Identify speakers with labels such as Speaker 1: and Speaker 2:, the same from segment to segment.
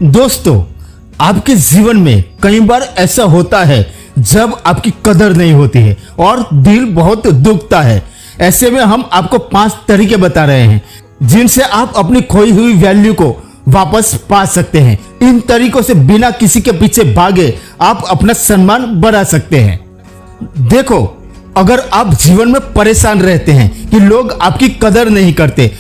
Speaker 1: दोस्तों, आपके जीवन में कई बार ऐसा होता है जब आपकी कदर नहीं होती है और दिल बहुत दुखता है। ऐसे में हम आपको 5 तरीके बता रहे हैं जिनसे आप अपनी खोई हुई वैल्यू को वापस पा सकते हैं। इन तरीकों से बिना किसी के पीछे भागे आप अपना सम्मान बढ़ा सकते हैं। देखो, अगर आप जीवन में परेशान रहते हैं कि लोग आपकी कदर नहीं करते,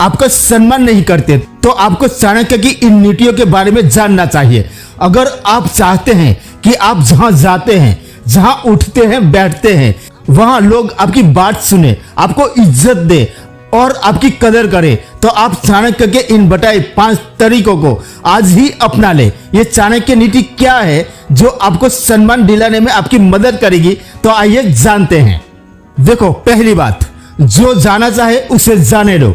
Speaker 1: आपका सम्मान नहीं करते, तो आपको चाणक्य की इन नीतियों के बारे में जानना चाहिए। अगर आप चाहते हैं कि आप जहां जाते हैं, जहां उठते हैं, बैठते हैं, वहां लोग आपकी बात सुने, आपको इज्जत दे और आपकी कदर करे, तो आप चाणक्य के इन बताए 5 तरीकों को आज ही अपना ले। ये चाणक्य नीति क्या है जो आपको सम्मान दिलाने में आपकी मदद करेगी, तो आइए जानते हैं। देखो, पहली बात, जो जाना चाहे उसे जाने दो।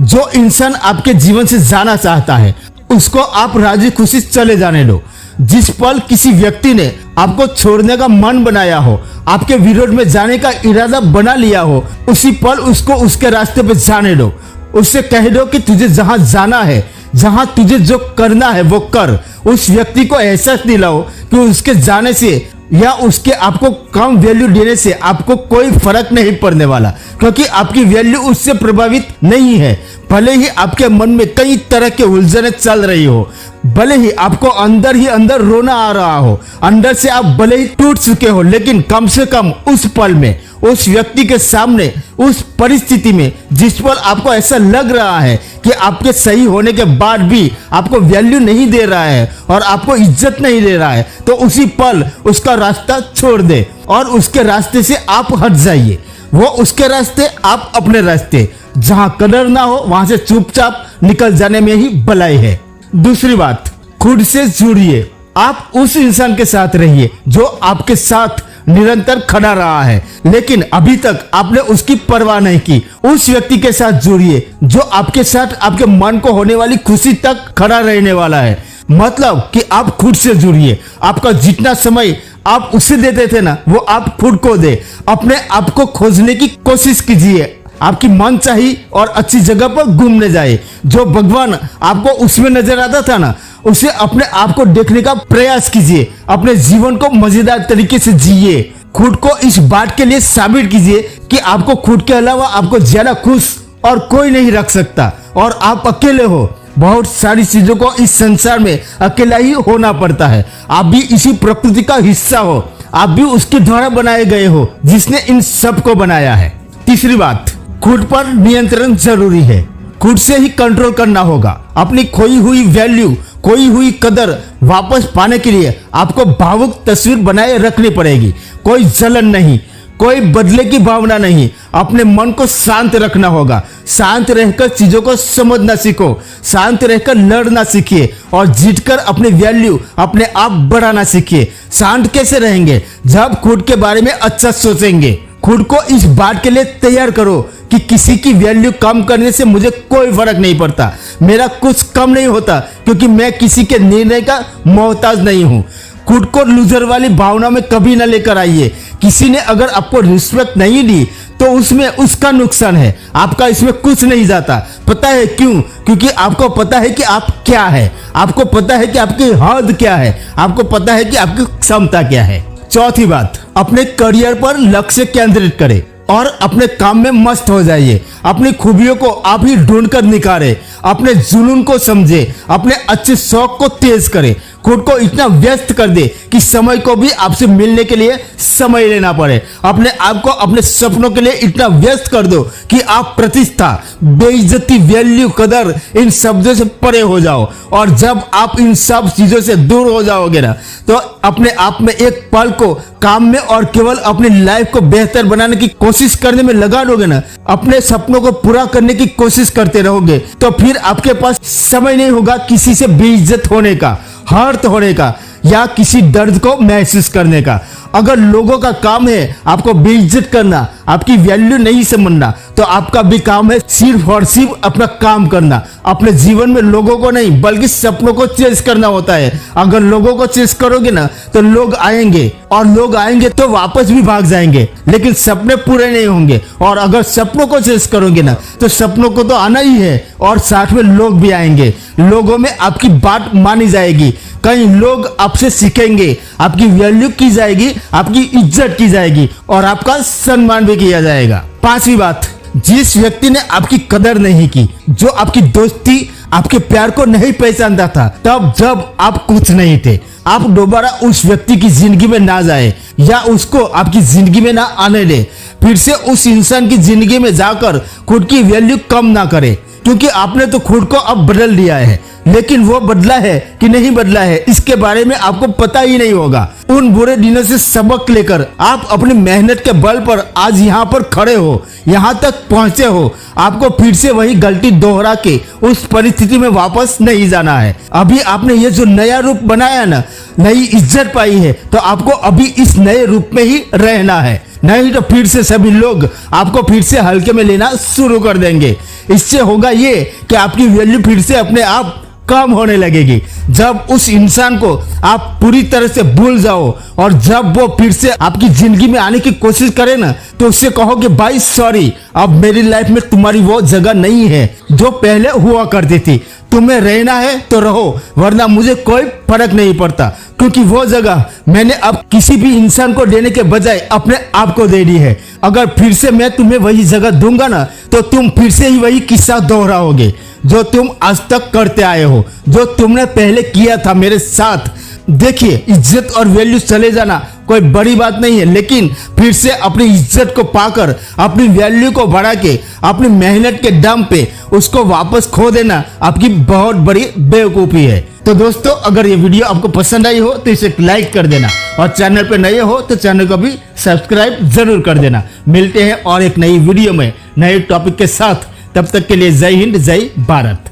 Speaker 1: जो इंसान आपके जीवन से जाना चाहता है उसको आप राजी खुशी चले जाने दो। जिस पल किसी व्यक्ति ने आपको छोड़ने का मन बनाया हो, आपके विरोध में जाने का इरादा बना लिया हो, उसी पल उसको उसके रास्ते पे जाने दो। उससे कह दो कि तुझे जहां जाना है, जहां तुझे जो करना है वो कर। उस व्यक्ति को एहसास दिलाओ कि उसके जाने से या उसके आपको कम वैल्यू देने से आपको कोई फर्क नहीं पड़ने वाला, क्योंकि आपकी वैल्यू उससे प्रभावित नहीं है। भले ही आपके मन में कई तरह के उलझने चल रही हो, भले ही आपको अंदर ही अंदर रोना आ रहा हो, अंदर से आप भले ही टूट चुके हो, लेकिन कम से कम उस पल में, उस व्यक्ति के सामने, उस परिस्थिति में जिस पर आपको ऐसा लग रहा है कि आपके सही होने के बाद भी आपको वैल्यू नहीं दे रहा है और आपको इज्जत नहीं दे रहा है, तो उसी पल उसका रास्ता छोड़ दे और उसके रास्ते से आप हट जाइए। वो उसके रास्ते, आप अपने रास्ते। जहां कदर ना हो वहां से चुपचाप निकल जाने में ही भलाई है। दूसरी बात, खुद से जुड़िए। आप उस इंसान के साथ रहिए जो आपके साथ निरंतर खड़ा रहा है, लेकिन अभी तक आपने उसकी परवाह नहीं की। उस व्यक्ति के साथ जुड़िए जो आपके साथ आपके मन को होने वाली खुशी तक खड़ा रहने वाला है। मतलब कि आप खुद से जुड़िए। आपका जितना समय आप उसे देते थे ना, वो आप खुद को दे। अपने आप को खोजने की कोशिश कीजिए। आपकी मन चाहिए और अच्छी जगह पर घूमने जाए। जो भगवान आपको उसमें नजर आता था ना, उसे अपने आप को देखने का प्रयास कीजिए। अपने जीवन को मजेदार तरीके से जिए। खुद को इस बात के लिए साबित कीजिए कि आपको खुद के अलावा आपको ज्यादा खुश और कोई नहीं रख सकता और आप अकेले हो। बहुत सारी चीजों को इस संसार में अकेला ही होना पड़ता है। आप भी इसी प्रकृति का हिस्सा हो। आप भी उसके द्वारा बनाए गए हो जिसने इन सब को बनाया है। तीसरी बात, खुद पर नियंत्रण जरूरी है। खुद से ही कंट्रोल करना होगा। अपनी खोई हुई वैल्यू, खोई हुई कदर वापस पाने के लिए आपको भावुक तस्वीर बनाए रखनी पड़ेगी। कोई जलन नहीं, कोई बदले की भावना नहीं। अपने मन को शांत रखना होगा। शांत रहकर चीजों को समझना सीखो। शांत रहकर लड़ना सीखिए और जीतकर अपनी वैल्यू अपने आप बढ़ाना सीखिए। शांत कैसे रहेंगे? जब खुद के बारे में अच्छा सोचेंगे। खुद को इस बात के लिए तैयार करो कि किसी की वैल्यू कम करने से मुझे कोई फर्क नहीं पड़ता। मेरा कुछ कम नहीं होता क्योंकि मैं किसी के निर्णय का मोहताज नहीं हूँ। खुद को लूजर वाली भावना में कभी ना लेकर आइए। किसी ने अगर आपको रिस्पेक्ट नहीं दी तो उसमें उसका नुकसान है, आपका इसमें कुछ नहीं जाता। पता है क्यों? क्योंकि आपको पता है कि आप क्या है, आपको पता है कि आपकी हद क्या है, आपको पता है कि आपकी क्षमता क्या है। चौथी बात, अपने करियर पर लक्ष्य केंद्रित करें और अपने काम में मस्त हो जाइए। अपनी खूबियों को आप ही ढूंढ कर निकाले। अपने जुनून को समझे। अपने अच्छे शौक को तेज करे। खुद को इतना व्यस्त कर दे कि समय को भी आपसे मिलने के लिए समय लेना पड़े। अपने आप को अपने सपनों के लिए इतना व्यस्त कर दो कि आप प्रतिष्ठा, बेइज्जती, वैल्यू, कदर, इन शब्दों से परे हो जाओ। और जब आप इन सब चीजों से दूर हो जाओगे ना, तो अपने आप में एक पल को काम में और केवल अपनी लाइफ को बेहतर बनाने की कोशिश करने में लगा दोगे ना, अपने सपनों को पूरा करने की कोशिश करते रहोगे, तो फिर आपके पास समय नहीं होगा किसी से बेइज्जत होने का। हर्ट होने का या किसी दर्द को महसूस करने का। अगर लोगों का काम है आपको बेइज्जत करना, आपकी वैल्यू नहीं समझना, तो आपका भी काम है सिर्फ और सिर्फ अपना काम करना। अपने जीवन में लोगों को नहीं बल्कि सपनों को चेस करना होता है। अगर लोगों को चेस करोगे ना तो लोग आएंगे, और लोग आएंगे तो वापस भी भाग जाएंगे, लेकिन सपने पूरे नहीं होंगे। और अगर सपनों को चेस करोगे ना तो सपनों को तो आना ही है, और साथ में लोग भी आएंगे। लोगों में आपकी बात मानी जाएगी, कई लोग आपसे सीखेंगे, आपकी वैल्यू की जाएगी, आपकी इज्जत की जाएगी, और आपका सम्मान भी किया जाएगा। पांचवी बात, जिस व्यक्ति ने आपकी कदर नहीं की, जो आपकी दोस्ती, आपके प्यार को नहीं पहचानता था तब जब आप कुछ नहीं थे, आप दोबारा उस व्यक्ति की जिंदगी में ना जाए या उसको आपकी जिंदगी में ना आने दे। फिर से उस इंसान की जिंदगी में जाकर खुद की वैल्यू कम ना करे, क्योंकि आपने तो खुद को अब बदल दिया है, लेकिन वो बदला है कि नहीं बदला है इसके बारे में आपको पता ही नहीं होगा। उन बुरे दिनों से सबक लेकर आप अपनी मेहनत के बल पर आज यहाँ पर खड़े हो, यहाँ तक पहुँचे हो। आपको फिर से वही गलती दोहरा के उस परिस्थिति में वापस नहीं जाना है। अभी आपने ये जो नया रूप बनाया ना, नई इज्जत पाई है, तो आपको अभी इस नए रूप में ही रहना है, नहीं तो फिर से सभी लोग आपको फिर से हल्के में लेना शुरू कर देंगे। इससे होगा ये कि आपकी वैल्यू फिर से अपने आप कम होने लगेगी। जब उस इंसान को आप पूरी तरह से भूल जाओ और जब वो फिर से आपकी जिंदगी में आने की कोशिश करे ना, तो उससे कहो कि भाई सॉरी, अब मेरी लाइफ में तुम्हारी वो जगह नहीं है जो पहले हुआ करती थी। तुम्हें रहना है तो रहो, वरना मुझे कोई फर्क नहीं पड़ता, क्योंकि वो जगह मैंने अब किसी भी इंसान को देने के बजाय अपने आप को दे दी है। अगर फिर से मैं तुम्हें वही जगह दूंगा ना तो तुम फिर से ही वही किस्सा दोहराओगे जो तुम आज तक करते आए हो, जो तुमने पहले किया था मेरे साथ। देखिए, इज्जत और वैल्यू चले जाना कोई बड़ी बात नहीं है, लेकिन फिर से अपनी इज्जत को पाकर अपनी वैल्यू को बढ़ा के अपनी मेहनत के दम पे उसको वापस खो देना आपकी बहुत बड़ी बेवकूफ़ी है। तो दोस्तों, अगर ये वीडियो आपको पसंद आई हो तो इसे लाइक कर देना, और चैनल पे नए हो तो चैनल को भी सब्सक्राइब जरूर कर देना। मिलते हैं और एक नई वीडियो में नए टॉपिक के साथ, तब तक के लिए जय हिंद, जय भारत।